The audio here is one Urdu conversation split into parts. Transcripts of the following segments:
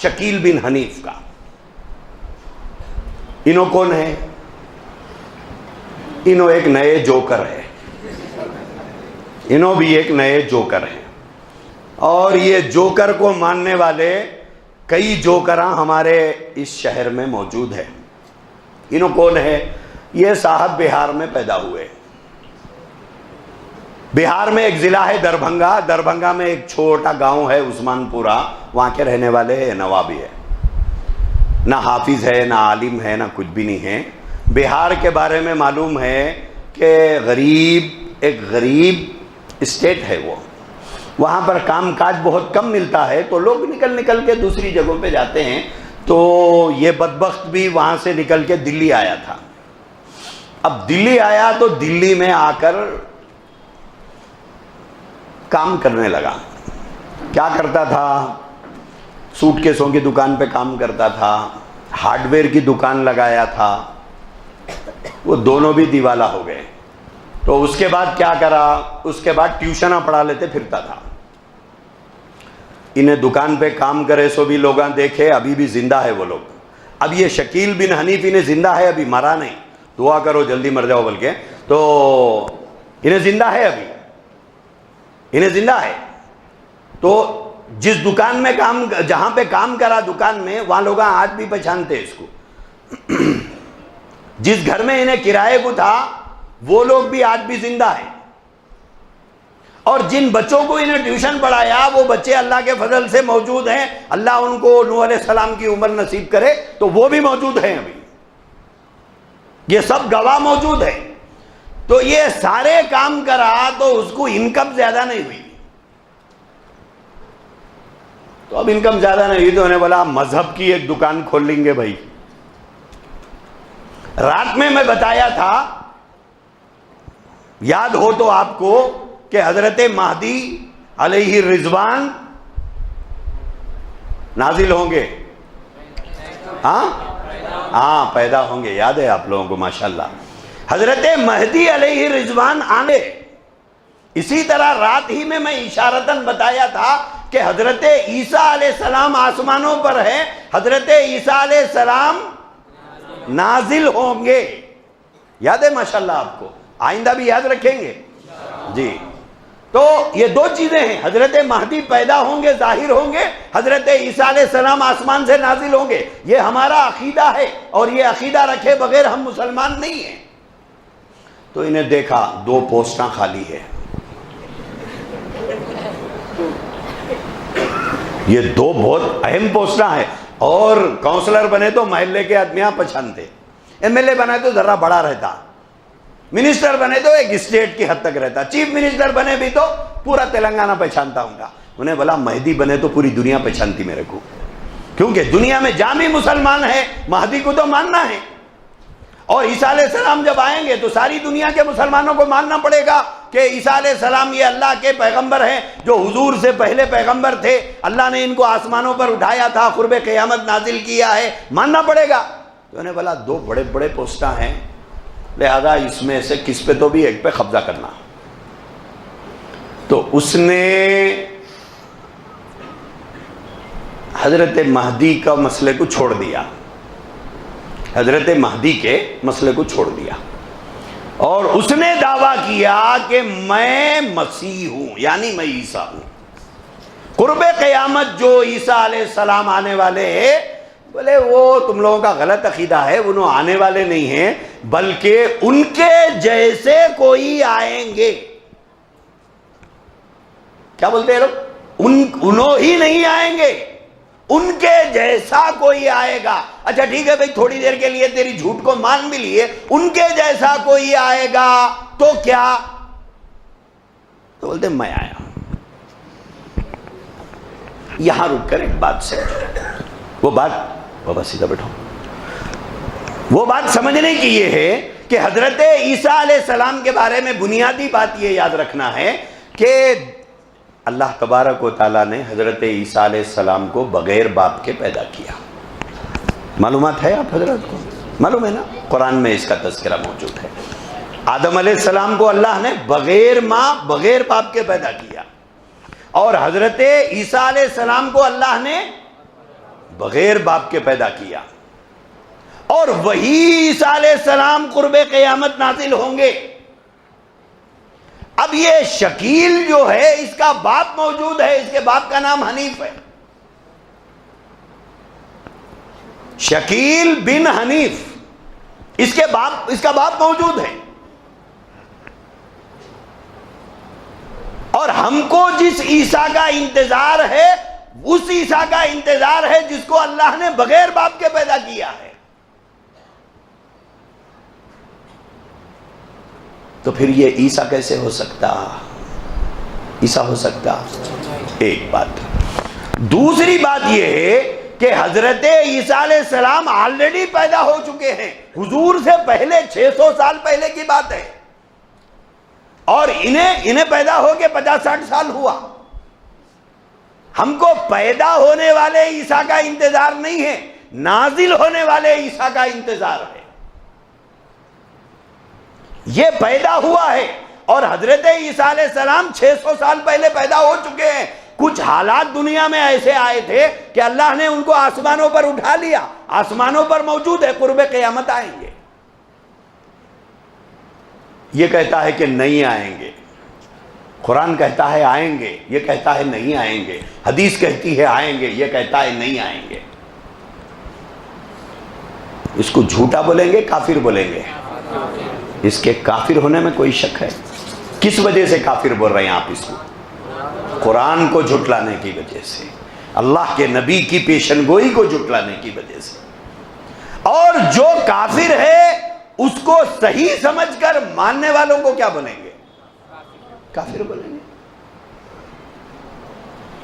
شکیل بن حنیف کا۔ انہوں کون ہے؟ انہوں ایک نئے جوکر ہے، انہوں بھی ایک نئے جوکر ہیں، اور یہ جوکر کو ماننے والے کئی جوکراں ہمارے اس شہر میں موجود ہیں۔ انہوں کون ہے؟ یہ صاحب بہار میں پیدا ہوئے۔ بہار میں ایک ضلع ہے دربھنگا، دربھنگا میں ایک چھوٹا گاؤں ہے عثمان پورہ، وہاں کے رہنے والے ہیں، نوابی ہے، نہ حافظ ہے نہ عالم ہے نہ کچھ بھی نہیں ہے۔ بہار کے بارے میں معلوم ہے کہ ایک غریب اسٹیٹ ہے وہ، وہاں پر کام کاج بہت کم ملتا ہے، تو لوگ نکل کے دوسری جگہوں پہ جاتے ہیں۔ تو یہ بدبخت بھی وہاں سے نکل کے دلی آیا تھا۔ اب دلی آیا تو دلی میں آ کر کام کرنے لگا۔ کیا کرتا تھا؟ سوٹ کیسوں کی دکان پہ کام کرتا تھا، ہارڈ ویئر کی دکان لگایا تھا، وہ دونوں بھی دیوالا ہو گئے۔ تو اس کے بعد کیا کرا؟ اس کے بعد ٹیوشناں پڑھا لیتے پھرتا تھا۔ انہیں دکان پہ کام کرے سو بھی لوگاں دیکھے، ابھی بھی زندہ ہے وہ لوگ۔ اب یہ شکیل بن حنیف انہیں زندہ ہے، ابھی مرا نہیں، دعا کرو جلدی مر جاؤ بلکہ، تو انہیں زندہ ہے، ابھی انہیں زندہ ہے۔ تو جس دکان میں جہاں پہ کام کرا دکان میں، وہاں لوگ آج بھی پہچانتے اس کو۔ جس گھر میں انہیں کرائے کو تھا وہ لوگ بھی آج بھی زندہ ہیں، اور جن بچوں کو انہیں ٹیوشن پڑھایا وہ بچے اللہ کے فضل سے موجود ہیں۔ اللہ ان کو نوح علیہ السلام کی عمر نصیب کرے تو وہ بھی موجود ہیں، ابھی یہ سب گواہ موجود ہیں۔ تو یہ سارے کام کرا تو اس کو انکم زیادہ نہیں ہوئی، تو اب انکم زیادہ نہیں ہوئی تو انہیں بولا مذہب کی ایک دکان کھول لیں گے بھائی۔ رات میں بتایا تھا، یاد ہو تو آپ کو، کہ حضرت مہدی علیہ الرضوان نازل ہوں گے، ہاں پیدا ہوں گے، یاد ہے آپ لوگوں کو ماشاءاللہ۔ حضرت مہدی علیہ الرضوان آنے، اسی طرح رات ہی میں اشارتاً بتایا تھا کہ حضرت عیسیٰ علیہ السلام آسمانوں پر ہیں، حضرت عیسیٰ علیہ السلام نازل ہوں گے، یاد ہے ماشاءاللہ آپ کو، آئندہ بھی یاد رکھیں گے جی۔ تو یہ دو چیزیں ہیں، حضرت مہدی پیدا ہوں گے، ظاہر ہوں گے، حضرت عیسیٰ علیہ السلام آسمان سے نازل ہوں گے، یہ ہمارا عقیدہ ہے، اور یہ عقیدہ رکھے بغیر ہم مسلمان نہیں ہیں۔ تو انہیں دیکھا دو پوسٹاں خالی ہے، یہ دو بہت اہم پوسٹاں ہیں، اور کونسلر بنے تو محلے کے آدمیاں پہچانتے، ایم ایل اے بنے تو ذرا بڑا رہتا، منسٹر بنے تو ایک اسٹیٹ کی حد تک رہتا، چیف منسٹر بنے بھی تو پورا تلنگانہ پہچانتا ہوں گا۔ انہیں بولا مہدی بنے تو پوری دنیا پہچانتی میرے کو، کیونکہ دنیا میں جامع مسلمان ہے، مہدی کو تو ماننا ہے، اور عیسیٰ علیہ السلام جب آئیں گے تو ساری دنیا کے مسلمانوں کو ماننا پڑے گا کہ عیسیٰ علیہ السلام یہ اللہ کے پیغمبر ہیں، جو حضور سے پہلے پیغمبر تھے، اللہ نے ان کو آسمانوں پر اٹھایا تھا، قرب قیامت نازل کیا ہے، ماننا پڑے گا۔ تو انہیں بولا دو بڑے بڑے پوسٹاں ہیں، لہذا اس میں سے کس پہ تو بھی ایک پہ قبضہ کرنا۔ تو اس نے حضرت مہدی کا مسئلے کو چھوڑ دیا، حضرت مہدی کے مسئلے کو چھوڑ دیا، اور اس نے دعویٰ کیا کہ میں مسیح ہوں، یعنی میں عیسیٰ ہوں۔ قرب قیامت جو عیسیٰ علیہ السلام آنے والے ہیں، بولے وہ تم لوگوں کا غلط عقیدہ ہے، انہوں آنے والے نہیں ہیں، بلکہ ان کے جیسے کوئی آئیں گے۔ کیا بولتے ہیں لوگ؟ انہوں ہی نہیں آئیں گے، ان کے جیسا کوئی آئے گا۔ اچھا ٹھیک ہے بھائی، تھوڑی دیر کے لیے تیری جھوٹ کو مان بھی لیے، ان کے جیسا کوئی آئے گا تو کیا؟ تو بولتے میں آیا۔ یہاں رک کر ایک بات سمجھو، وہ بات، بابا سیدھا بیٹھو، وہ بات سمجھنے کی یہ ہے کہ حضرت عیسیٰ علیہ السلام کے بارے میں بنیادی بات یہ یاد رکھنا ہے کہ اللہ تبارک و تعالیٰ نے حضرت عیسیٰ علیہ السلام کو بغیر باپ کے پیدا کیا۔ معلومات ہے آپ حضرت کو؟ معلوم ہے نا، قرآن میں اس کا تذکرہ موجود ہے۔ آدم علیہ السلام کو اللہ نے بغیر ماں بغیر باپ کے پیدا کیا، اور حضرت عیسیٰ علیہ السلام کو اللہ نے بغیر باپ کے پیدا کیا، اور وہی عیسیٰ علیہ السلام قرب قیامت نازل ہوں گے۔ اب یہ شکیل جو ہے اس کا باپ موجود ہے، اس کے باپ کا نام حنیف ہے، شکیل بن حنیف، اس کا باپ موجود ہے، اور ہم کو جس عیسیٰ کا انتظار ہے اس عیسیٰ کا انتظار ہے جس کو اللہ نے بغیر باپ کے پیدا کیا ہے۔ تو پھر یہ عیسیٰ کیسے ہو سکتا؟ عیسیٰ ہو سکتا؟ ایک بات۔ دوسری بات یہ ہے کہ حضرت عیسیٰ علیہ السلام آلریڈی پیدا ہو چکے ہیں، حضور سے پہلے 600 سال پہلے کی بات ہے، اور انہیں پیدا ہو کے 50-60 سال ہوا۔ ہم کو پیدا ہونے والے عیسیٰ کا انتظار نہیں ہے، نازل ہونے والے عیسیٰ کا انتظار ہے۔ یہ پیدا ہوا ہے، اور حضرت عیسیٰ علیہ السلام 600 سال پہلے پیدا ہو چکے ہیں۔ کچھ حالات دنیا میں ایسے آئے تھے کہ اللہ نے ان کو آسمانوں پر اٹھا لیا، آسمانوں پر موجود ہے، قرب قیامت آئیں گے۔ یہ کہتا ہے کہ نہیں آئیں گے، قرآن کہتا ہے آئیں گے، یہ کہتا ہے نہیں آئیں گے، حدیث کہتی ہے آئیں گے، یہ کہتا ہے نہیں آئیں گے۔ اس کو جھوٹا بولیں گے، کافر بولیں گے؟ اس کے کافر ہونے میں کوئی شک ہے؟ کس وجہ سے کافر بول رہے ہیں آپ اس کو؟ قرآن کو جھٹلانے کی وجہ سے، اللہ کے نبی کی پیشن گوئی کو جھٹلانے کی وجہ سے۔ اور جو کافر ہے اس کو صحیح سمجھ کر ماننے والوں کو کیا بولیں گے؟ کافر بولیں گے۔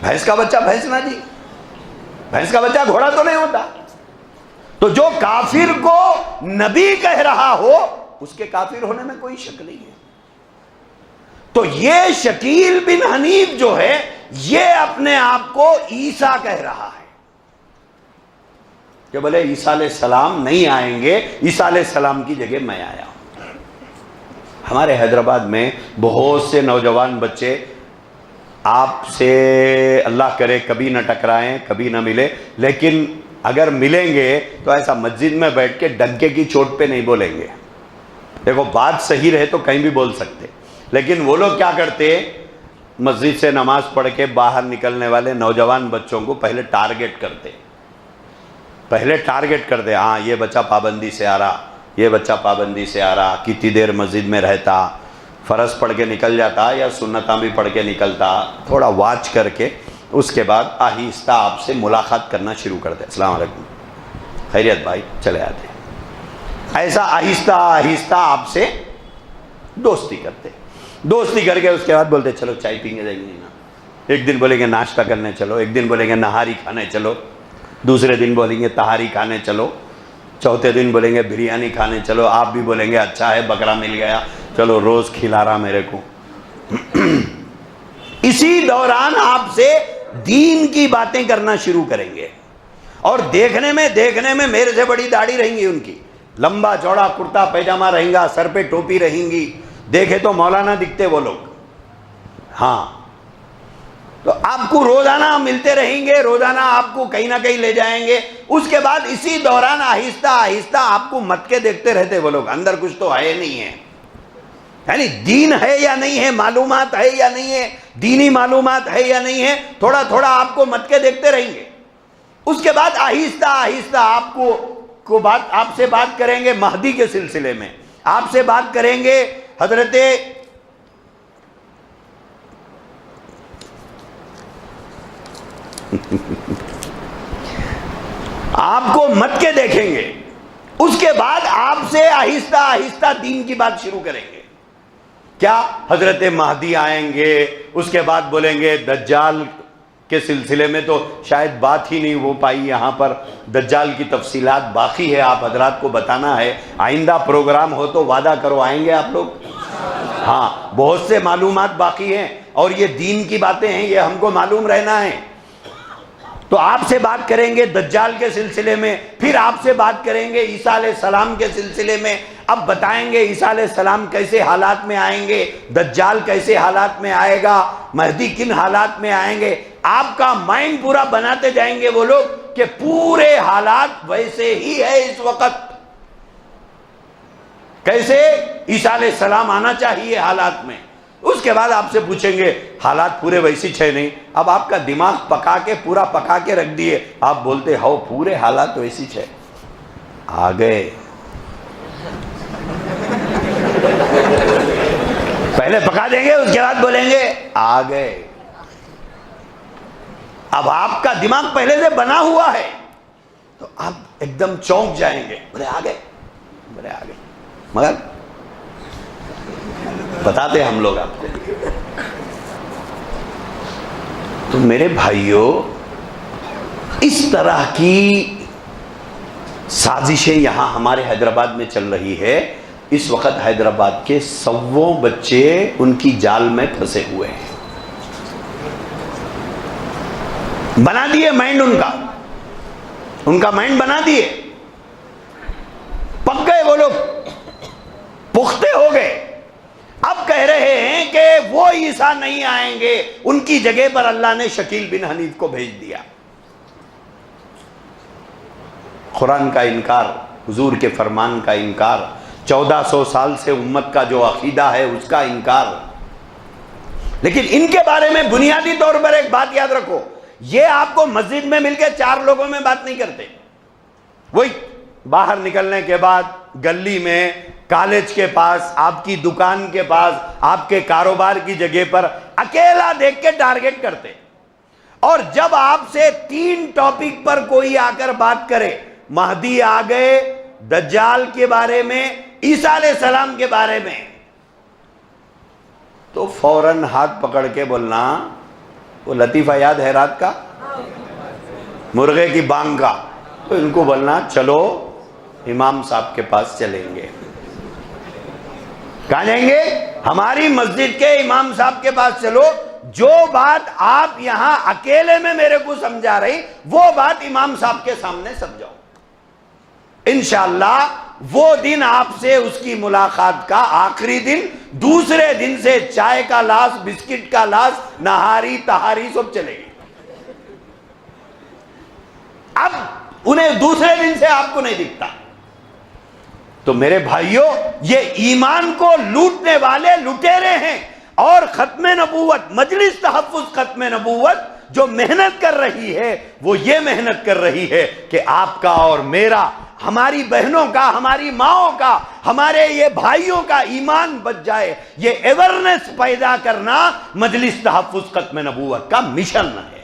بھینس کا بچہ بھینس نہ جی، بھینس کا بچہ گھوڑا تو نہیں ہوتا۔ تو جو کافر کو نبی کہہ رہا ہو اس کے کافر ہونے میں کوئی شک نہیں ہے۔ تو یہ شکیل بن حنیف جو ہے یہ اپنے آپ کو عیسیٰ کہہ رہا ہے کہ بولے عیسیٰ علیہ السلام نہیں آئیں گے، عیسیٰ علیہ السلام کی جگہ میں آیا ہوں۔ ہمارے حیدرآباد میں بہت سے نوجوان بچے آپ سے اللہ کرے کبھی نہ ٹکرائیں، کبھی نہ ملے، لیکن اگر ملیں گے تو ایسا مسجد میں بیٹھ کے ڈنکے کی چوٹ پہ نہیں بولیں گے۔ دیکھو بات صحیح رہے تو کہیں بھی بول سکتے، لیکن وہ لوگ کیا کرتے، مسجد سے نماز پڑھ کے باہر نکلنے والے نوجوان بچوں کو پہلے ٹارگٹ کرتے، ہاں یہ بچہ پابندی سے آ رہا، یہ بچہ پابندی سے آ رہا، کتنی دیر مسجد میں رہتا، فرض پڑھ کے نکل جاتا یا سنتاں بھی پڑھ کے نکلتا، تھوڑا واچ کر کے اس کے بعد آہستہ آپ سے ملاقات کرنا شروع کرتے، السلام علیکم، خیریت بھائی، چلے آتے۔ ایسا آہستہ آہستہ آپ سے دوستی کرتے، دوستی کر کے اس کے بعد بولتے چلو چائے پینگے جائیں گے نا، ایک دن بولیں گے ناشتہ کرنے چلو، ایک دن بولیں گے نہاری کھانے چلو، دوسرے دن بولیں گے تہاری کھانے چلو، چوتھے دن بولیں گے بریانی کھانے چلو، آپ بھی بولیں گے اچھا ہے بکرا مل گیا، چلو روز کھلا رہا میرے کو۔ اسی دوران آپ سے دین کی باتیں کرنا شروع کریں گے، اور دیکھنے میں میرے سے بڑی داڑھی رہیں گی ان کی، لمبا چوڑا کرتا پیجامہ رہیں گا، سر پہ ٹوپی رہیں گی، دیکھے تو مولانا دکھتے وہ لوگ۔ ہاں تو آپ کو روزانہ ملتے رہیں گے، روزانہ آپ کو کہیں نہ کہیں لے جائیں گے۔ اس کے بعد اسی دوران آہستہ آہستہ آپ کو مت کے دیکھتے رہتے وہ لوگ، اندر کچھ تو ہے نہیں ہے، یعنی دین ہے یا نہیں ہے، معلومات ہے یا نہیں ہے، دینی معلومات ہے یا نہیں ہے، تھوڑا تھوڑا آپ کو مت کے دیکھتے رہیں گے۔ اس کے بعد آہستہ آہستہ آپ سے بات کریں گے مہدی کے سلسلے میں، آپ سے بات کریں گے حضرت آپ کو مت کے دیکھیں گے، اس کے بعد آپ سے آہستہ آہستہ دین کی بات شروع کریں گے۔ کیا حضرت مہدی آئیں گے، اس کے بعد بولیں گے دجال کے سلسلے میں تو شاید بات ہی نہیں ہو پائی، یہاں پر دجال کی تفصیلات باقی ہے، آپ حضرات کو بتانا ہے، آئندہ پروگرام ہو تو وعدہ کرو آئیں گے آپ لوگ۔ ہاں بہت سے معلومات باقی ہیں، اور یہ دین کی باتیں ہیں، یہ ہم کو معلوم رہنا ہے۔ تو آپ سے بات کریں گے دجال کے سلسلے میں، پھر آپ سے بات کریں گے عیسیٰ علیہ السلام کے سلسلے میں، اب بتائیں گے عیسیٰ علیہ السلام کیسے حالات میں آئیں گے، دجال کیسے حالات میں آئے گا، مہدی کن حالات میں آئیں گے. آپ کا مائنڈ پورا بناتے جائیں گے وہ لوگ کہ پورے حالات ویسے ہی ہے اس وقت، کیسے عیسیٰ علیہ السلام آنا چاہیے حالات میں. اس کے بعد آپ سے پوچھیں گے حالات پورے ویسی چھے نہیں. اب آپ کا دماغ پورا پکا کے رکھ دیے، آپ بولتے ہو پورے حالات ویسی چھے. آ گئے، پہلے پکا دیں گے، اس کے بعد بولیں گے آ گئے. اب آپ کا دماغ پہلے سے بنا ہوا ہے تو آپ ایک دم چونک جائیں گے، بولے آ گئے، بولے آ گئے. مگر بتاتے ہم لوگ آپ کو. تو میرے بھائیوں، اس طرح کی سازشیں یہاں ہمارے حیدرآباد میں چل رہی ہے. اس وقت حیدرآباد کے 100 بچے ان کی جال میں پھنسے ہوئے ہیں. بنا دیے مائنڈ ان کا مائنڈ بنا دیے، پک گئے وہ لوگ، پختے ہو گئے. اب کہہ رہے ہیں کہ وہ عیسیٰ نہیں آئیں گے، ان کی جگہ پر اللہ نے شکیل بن حنیف کو بھیج دیا. قرآن کا انکار، حضور کے فرمان کا انکار، 1400 سال سے امت کا جو عقیدہ ہے اس کا انکار. لیکن ان کے بارے میں بنیادی طور پر ایک بات یاد رکھو، یہ آپ کو مسجد میں مل کے 4 لوگوں میں بات نہیں کرتے. وہی باہر نکلنے کے بعد گلی میں، کالج کے پاس، آپ کی دکان کے پاس، آپ کے کاروبار کی جگہ پر اکیلا دیکھ کے ٹارگٹ کرتے. اور جب آپ سے 3 ٹاپک پر کوئی آ کر بات کرے، مہدی آ گئے، دجال کے بارے میں، عیسیٰ علیہ السلام کے بارے میں، تو فوراً ہاتھ پکڑ کے بولنا، وہ لطیفہ یاد ہے رات کا، مرغے کی بانگ کا، تو ان کو بولنا چلو امام صاحب کے پاس چلیں گے. کہاں جائیں گے؟ ہماری مسجد کے امام صاحب کے پاس چلو. جو بات آپ یہاں اکیلے میں میرے کو سمجھا رہی، وہ بات امام صاحب کے سامنے سمجھاؤ. انشاءاللہ وہ دن آپ سے اس کی ملاقات کا آخری دن، دوسرے دن سے چائے کا لاس، بسکٹ کا لاس، نہاری تہاری سب چلے گی. اب انہیں دوسرے دن سے آپ کو نہیں دکھتا. تو میرے بھائیوں، یہ ایمان کو لوٹنے والے لٹیرے ہیں. اور ختم نبوت، مجلس تحفظ ختم نبوت جو محنت کر رہی ہے، وہ یہ محنت کر رہی ہے کہ آپ کا اور میرا، ہماری بہنوں کا، ہماری ماؤں کا، ہمارے یہ بھائیوں کا ایمان بچ جائے. یہ ایورنس پیدا کرنا مجلس تحفظ ختم نبوت کا مشن ہے.